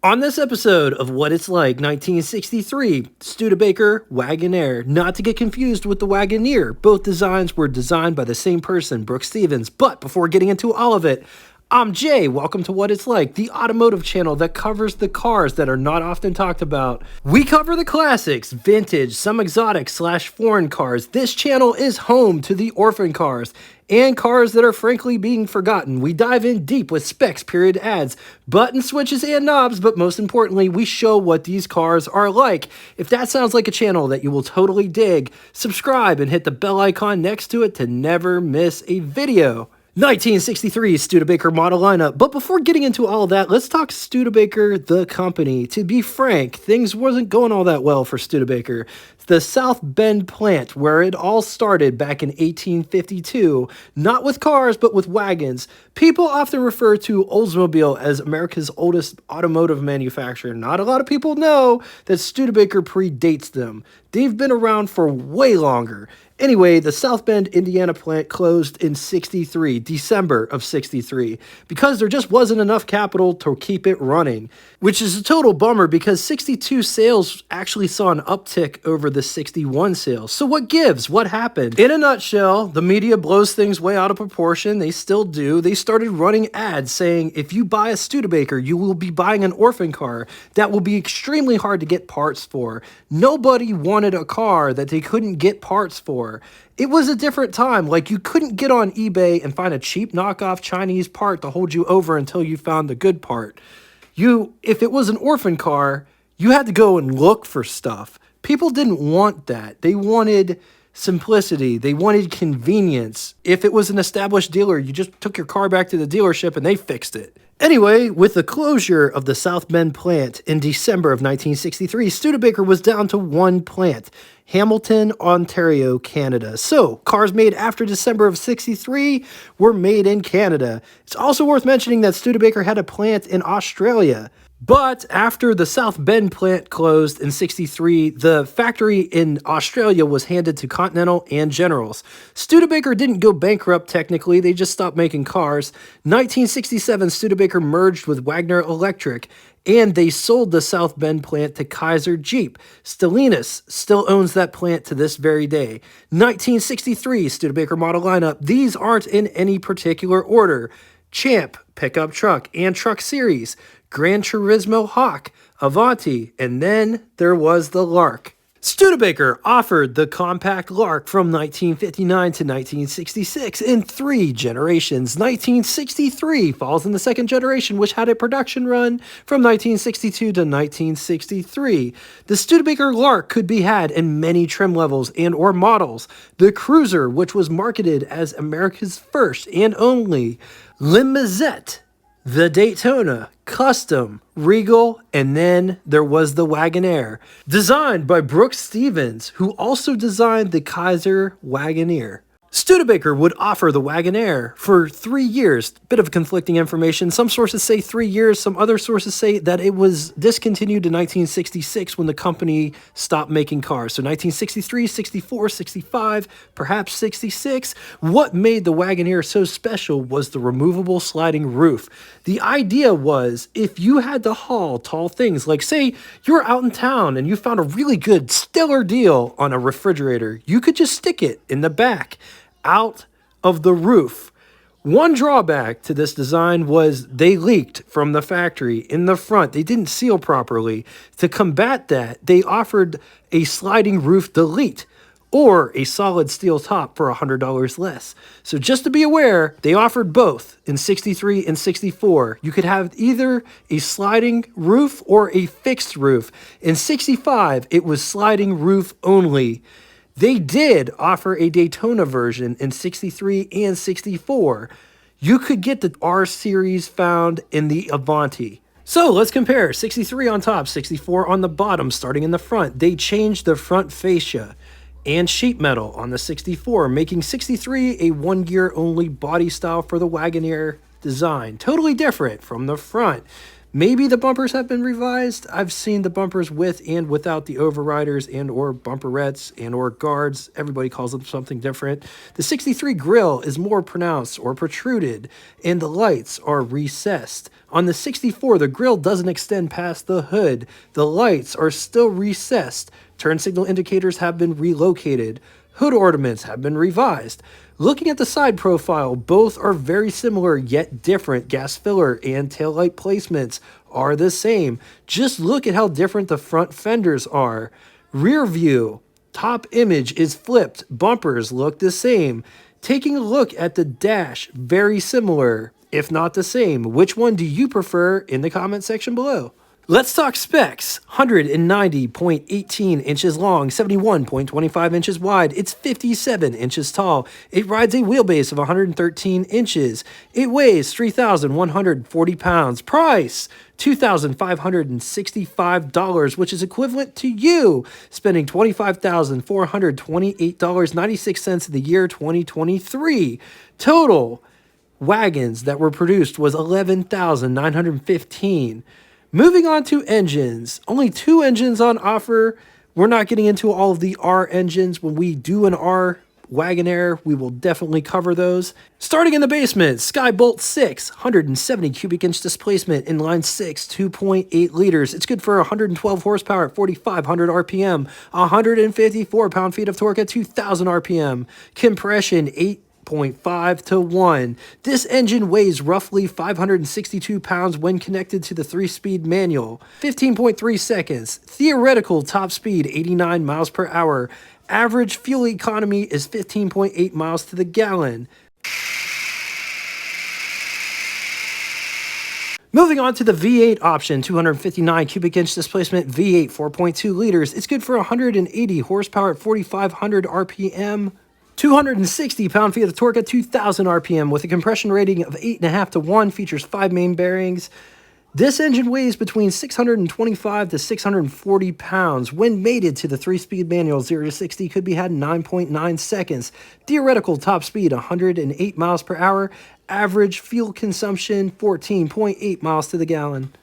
On this episode of What It's Like 1963, Studebaker Wagonaire, not to get confused with the Wagoneer. Both designs were designed by the same person, Brooks Stevens. But before getting into all of it, I'm Jay. Welcome to What It's Like, the automotive channel that covers the cars that are not often talked about. We cover the classics, vintage, some exotic / foreign cars. This channel is home to the orphan cars and cars that are frankly being forgotten. We dive in deep with specs, period, ads, button switches, and knobs, but most importantly, we show what these cars are like. If that sounds like a channel that you will totally dig, subscribe and hit the bell icon next to it to never miss a video. 1963 Studebaker model lineup. But before getting into all of that, let's talk Studebaker, the company. To be frank, things wasn't going all that well for Studebaker. The South Bend plant, where it all started back in 1852, not with cars, but with wagons. People often refer to Oldsmobile as America's oldest automotive manufacturer. Not a lot of people know that Studebaker predates them. They've been around for way longer. Anyway, the South Bend, Indiana plant closed in December of 63, because there just wasn't enough capital to keep it running, which is a total bummer because 62 sales actually saw an uptick over the 61 sales. So what gives? What happened? In a nutshell, the media blows things way out of proportion. They still do. They started running ads saying, if you buy a Studebaker, you will be buying an orphan car that will be extremely hard to get parts for. Nobody wanted a car that they couldn't get parts for. It was a different time. Like, you couldn't get on eBay and find a cheap knockoff Chinese part to hold you over until you found the good part. If it was an orphan car, you had to go and look for stuff. People didn't want that. They wanted simplicity. They wanted convenience. If it was an established dealer, you just took your car back to the dealership and they fixed it. Anyway, with the closure of the South Bend plant in December of 1963, Studebaker was down to one plant, Hamilton, Ontario, Canada. So, cars made after December of 63 were made in Canada. It's also worth mentioning that Studebaker had a plant in Australia. But after the South Bend plant closed in 63, the factory in Australia was handed to Continental and Generals. Studebaker didn't go bankrupt technically, they just stopped making cars. 1967, Studebaker merged with Wagner Electric, and they sold the South Bend plant to Kaiser Jeep. Stellantis still owns that plant to this very day. 1963, Studebaker model lineup. These aren't in any particular order. Champ, pickup truck and truck series, Gran Turismo Hawk, Avanti, and then there was the Lark. Studebaker offered the compact Lark from 1959 to 1966 in 3 generations. 1963 falls in the second generation, which had a production run from 1962 to 1963. The Studebaker Lark could be had in many trim levels and or models. The Cruiser, which was marketed as America's first and only Limousette, the Daytona, Custom, Regal, and then there was the Wagonaire, designed by Brooks Stevens, who also designed the Kaiser Wagoneer. Studebaker would offer the Wagonaire for 3 years. Bit of conflicting information. Some sources say 3 years. Some other sources say that it was discontinued in 1966 when the company stopped making cars. So 1963, 64, 65, perhaps 66. What made the Wagoneer so special was the removable sliding roof. The idea was if you had to haul tall things, like say you were out in town and you found a really good stellar deal on a refrigerator, you could just stick it in the back out of the roof. One drawback to this design was they leaked from the factory in the front. They didn't seal properly. To combat that, they offered a sliding roof delete or a solid steel top for $100 less. So just to be aware, they offered both in 63 and 64. You could have either a sliding roof or a fixed roof. In 65, it was sliding roof only. They did offer a Daytona version in 63 and 64. You could get the R series found in the Avanti. So let's compare 63 on top, 64 on the bottom, starting in the front. They changed the front fascia and sheet metal on the 64, making 63 a one-gear only body style for the Wagoneer design. Totally different from the front. Maybe the bumpers have been revised. I've seen the bumpers with and without the overriders and or bumperettes and or guards. Everybody calls them something different. The 63 grille is more pronounced or protruded, and the lights are recessed. On the 64, the grille doesn't extend past the hood. The lights are still recessed. Turn signal indicators have been relocated. Hood ornaments have been revised. Looking at the side profile, both are very similar yet different. Gas filler and taillight placements are the same. Just look at how different the front fenders are. Rear view, top image is flipped. Bumpers look the same. Taking a look at the dash, very similar, if not the same. Which one do you prefer in the comment section below? Let's talk specs. 190.18 inches long, 71.25 inches wide. It's 57 inches tall. It rides a wheelbase of 113 inches. It weighs 3,140 pounds. Price, $2,565, which is equivalent to you spending $25,428.96 in the year 2023. Total wagons that were produced was 11,915. Moving on to engines, only 2 engines on offer. We're not getting into all of the R engines. When we do an R Wagonaire, we will definitely cover those. Starting in the basement, Skybolt 6, 170 cubic inch displacement, inline 6, 2.8 liters. It's good for 112 horsepower at 4,500 RPM, 154 pound-feet of torque at 2,000 RPM. Compression 8.5 to 1. This engine weighs roughly 562 pounds when connected to the 3-speed manual. 15.3 seconds. Theoretical top speed 89 miles per hour. Average fuel economy is 15.8 miles to the gallon. Moving on to the V8 option, 259 cubic inch displacement V8, 4.2 liters. It's good for 180 horsepower at 4,500 RPM. 260 pound-feet of torque at 2,000 RPM with a compression rating of 8.5 to 1, features 5 main bearings. This engine weighs between 625 to 640 pounds. When mated to the 3-speed manual, 0 to 60 could be had in 9.9 seconds. Theoretical top speed 108 miles per hour. Average fuel consumption 14.8 miles to the gallon.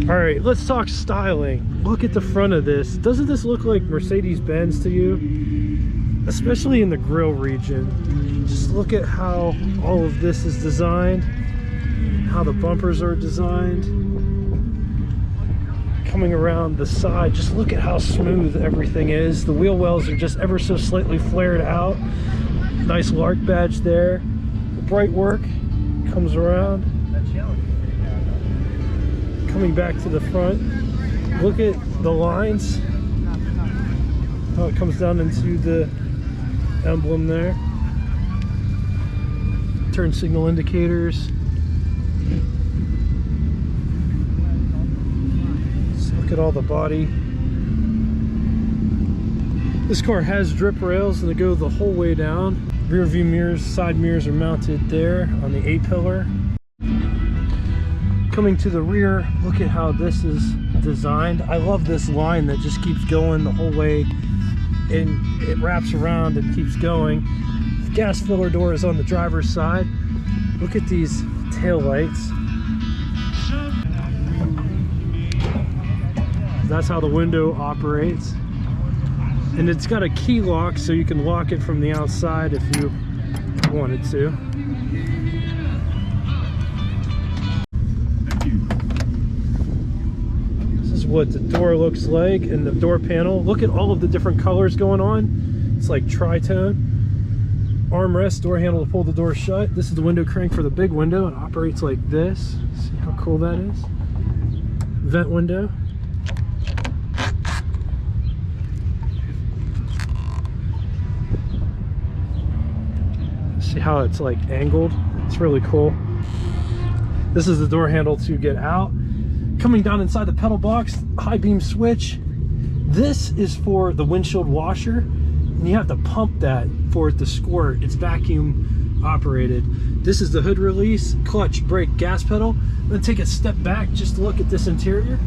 All right, let's talk styling. Look at the front of this. Doesn't this look like Mercedes-Benz to you? Especially in the grille region. Just look at how all of this is designed, how the bumpers are designed. Coming around the side, just look at how smooth everything is. The wheel wells are just ever so slightly flared out. Nice Lark badge there. The bright work comes around. Coming back to the front, look at the lines, how it comes down into the emblem there. Turn signal indicators. Just look at all the body. This car has drip rails and they go the whole way down. Rear view mirrors, side mirrors are mounted there on the A-pillar. Coming to the rear, look at how this is designed. I love this line that just keeps going the whole way and it wraps around and keeps going. The gas filler door is on the driver's side. Look at these tail lights. That's how the window operates. And it's got a key lock so you can lock it from the outside if you wanted to. What the door looks like and the door panel. Look at all of the different colors going on. It's like tritone. Armrest, door handle to pull the door shut. This is the window crank for the big window. It operates like this. See how cool that is? Vent window. See how it's like angled? It's really cool. This is the door handle to get out. Coming down inside the pedal box, high beam switch. This is for the windshield washer, and you have to pump that for it to squirt. It's vacuum operated. This is the hood release, clutch, brake, gas pedal. I'm gonna take a step back just to look at this interior.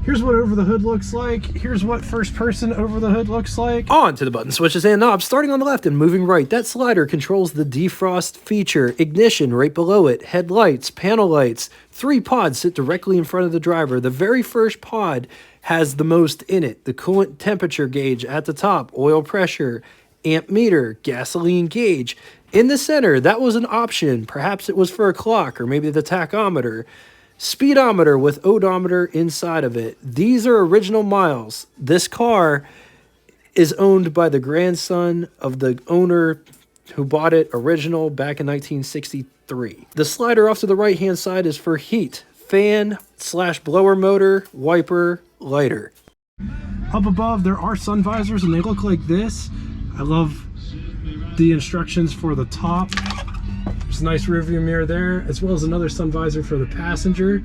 Here's what over the hood looks like. Here's what first person over the hood looks like. On to the button switches and knobs, starting on the left and moving right. That slider controls the defrost feature, ignition right below it, headlights, panel lights. 3 pods sit directly in front of the driver. The very first pod has the most in it. The coolant temperature gauge at the top, oil pressure, amp meter, gasoline gauge. In the center, that was an option. Perhaps it was for a clock or maybe the tachometer. Speedometer with odometer inside of it. These are original miles. This car is owned by the grandson of the owner who bought it original back in 1963. The slider off to the right hand side is for heat, fan / blower motor, wiper, lighter. Up above there are sun visors and they look like this. I love the instructions for the top. There's a nice rear view mirror there, as well as another sun visor for the passenger.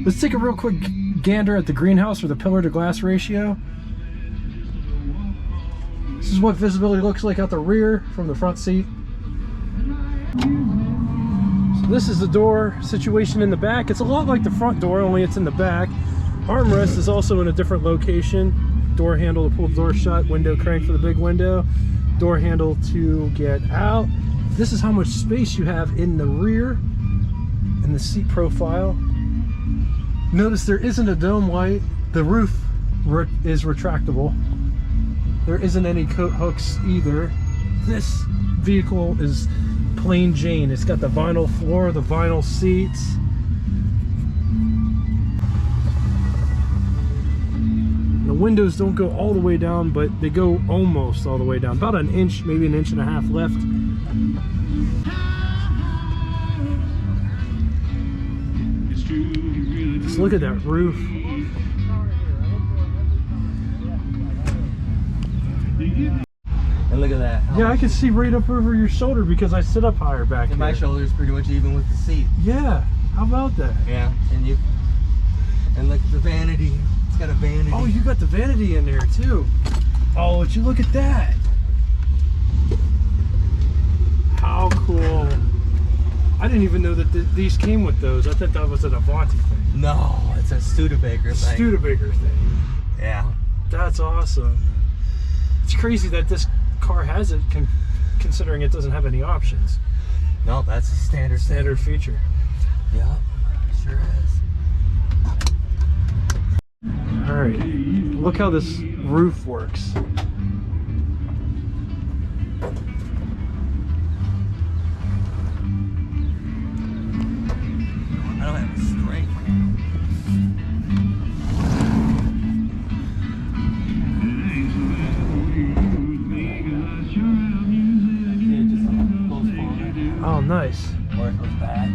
Let's take a real quick gander at the greenhouse or the pillar to glass ratio. This is what visibility looks like out the rear from the front seat. So this is the door situation in the back. It's a lot like the front door, only it's in the back. Armrest is also in a different location. Door handle to pull the door shut, window crank for the big window, door handle to get out. This is how much space you have in the rear and the seat profile. Notice there isn't a dome light. The roof is retractable. There isn't any coat hooks either. This vehicle is plain Jane. It's got the vinyl floor, the vinyl seats. The windows don't go all the way down, but they go almost all the way down. About an inch, maybe an inch and a half left. Just look at that roof. And look at that. Yeah, I can see right up over your shoulder because I sit up higher back here. My shoulder's pretty much even with the seat. Yeah, how about that? Yeah, and look at the vanity. It's got a vanity. Oh, you got the vanity in there too. Oh, would you look at that? How cool. I didn't even know that these came with those. I thought that was an Avanti thing. No, it's a Studebaker thing. Studebaker thing. Yeah. That's awesome. It's crazy that this car has it, considering it doesn't have any options. No, that's a standard feature. Yeah, sure is. All right, look how this roof works. I don't have a strength. Oh, nice. Or it goes back.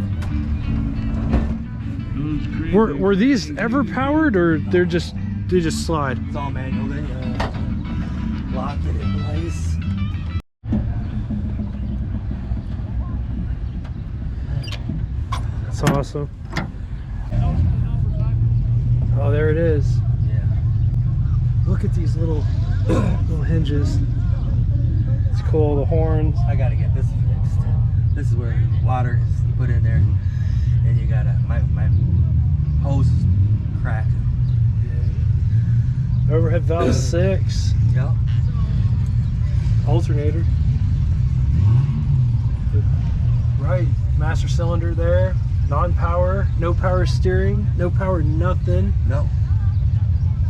Were these ever powered, or they just slide? It's all manual. Then you lock it in place. That's awesome. Oh, there it is. Yeah. Look at these little hinges. It's cool. The horns. I gotta get this fixed. This is where water is put in there, and you gotta my hose is cracked. Yeah. Overhead valve 6. Yep. Alternator. Right. Master cylinder there. Non-power. No power steering. No power nothing. No.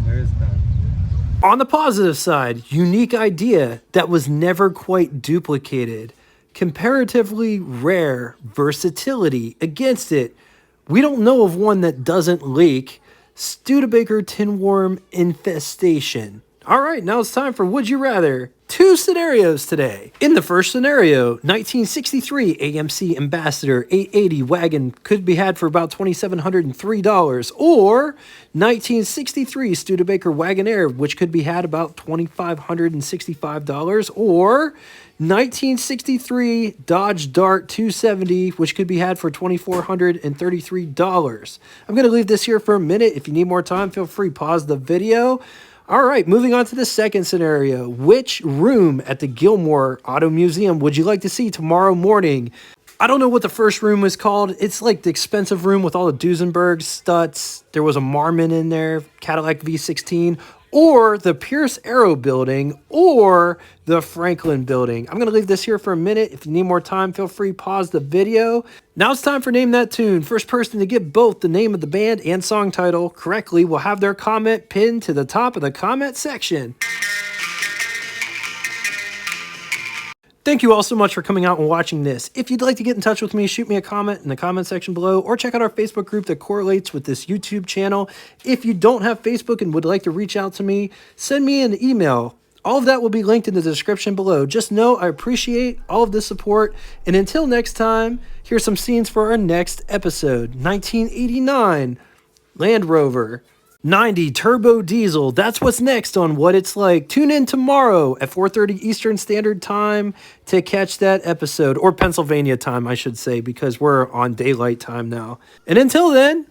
There is none. On the positive side, unique idea that was never quite duplicated. Comparatively rare versatility. Against it, we don't know of one that doesn't leak. Studebaker tin worm infestation. All right, now it's time for Would You Rather. 2 scenarios today. In the first scenario, 1963 AMC Ambassador 880 wagon could be had for about $2,703, or 1963 Studebaker Wagonaire, which could be had about $2,565, or 1963 Dodge Dart 270, which could be had for $2,433. I'm going to leave this here for a minute. If you need more time, feel free, pause the video. All right, moving on to the second scenario. Which room at the Gilmore Auto Museum would you like to see tomorrow morning? I don't know what the first room was called. It's like the expensive room with all the Duesenberg Stutz. There was a Marmon in there, Cadillac V16, or the Pierce Arrow building, or the Franklin building. I'm going to leave this here for a minute. If you need more time, feel free to pause the video. Now it's time for Name That Tune. First person to get both the name of the band and song title correctly will have their comment pinned to the top of the comment section. Thank you all so much for coming out and watching this. If you'd like to get in touch with me, shoot me a comment in the comment section below, or check out our Facebook group that correlates with this YouTube channel. If you don't have Facebook and would like to reach out to me, send me an email. All of that will be linked in the description below. Just know I appreciate all of the support. And until next time, here's some scenes for our next episode. 1989, Land Rover. 90 turbo diesel. That's what's next on What It's Like. Tune in tomorrow at 4:30 Eastern Standard Time to catch that episode, or Pennsylvania time, I should say, because we're on daylight time now. And until then,